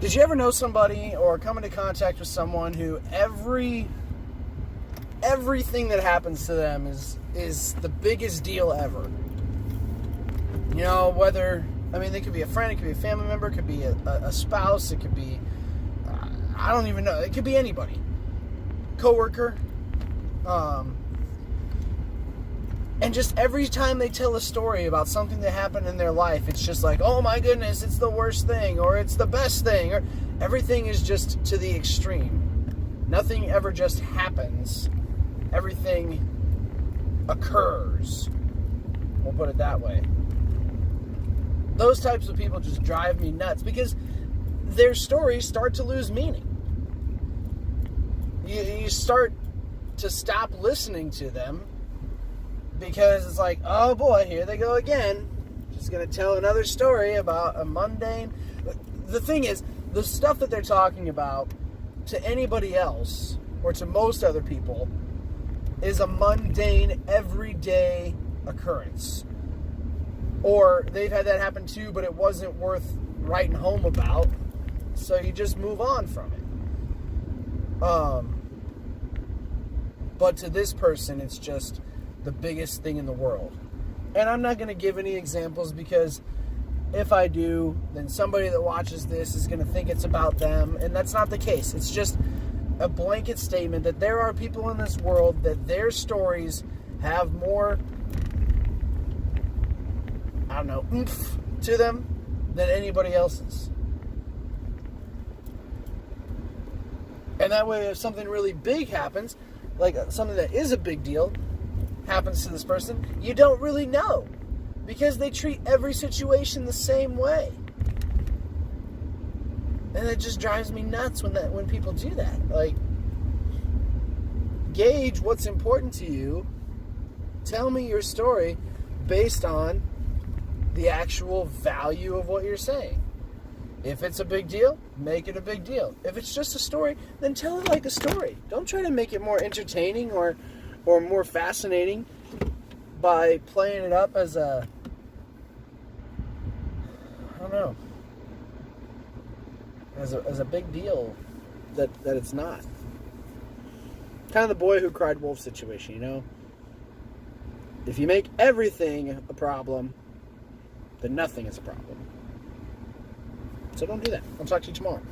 Did you ever know somebody or come into contact with someone who everything that happens to them is the biggest deal ever? You know, they could be a friend, it could be a family member, it could be a spouse, it could be, I don't even know, it could be anybody. Coworker. And just every time they tell a story about something that happened in their life, it's just like, oh my goodness, it's the worst thing, or it's the best thing, or everything is just to the extreme. Nothing ever just happens. Everything occurs. We'll put it that way. Those types of people just drive me nuts because their stories start to lose meaning. You start to stop listening to them because it's like, oh boy, here they go again. Just going to tell another story about a mundane... The thing is, the stuff that they're talking about to anybody else, or to most other people, is a mundane, everyday occurrence. Or they've had that happen too, but it wasn't worth writing home about, so you just move on from it. But to this person, it's just the biggest thing in the world. And I'm not going to give any examples because if I do, then somebody that watches this is going to think it's about them, and that's not the case. It's just a blanket statement that there are people in this world that their stories have more, I don't know, oomph to them than anybody else's. And that way, if something really big happens, like something that is a big deal, happens to this person, you don't really know. Because they treat every situation the same way. And it just drives me nuts when people do that. Like, gauge what's important to you. Tell me your story based on the actual value of what you're saying. If it's a big deal, make it a big deal. If it's just a story, then tell it like a story. Don't try to make it more entertaining or more fascinating by playing it up as a, I don't know, as a big deal that it's not. Kind of the boy who cried wolf situation, you know? If you make everything a problem, then nothing is a problem. So don't do that. I'll talk to you tomorrow.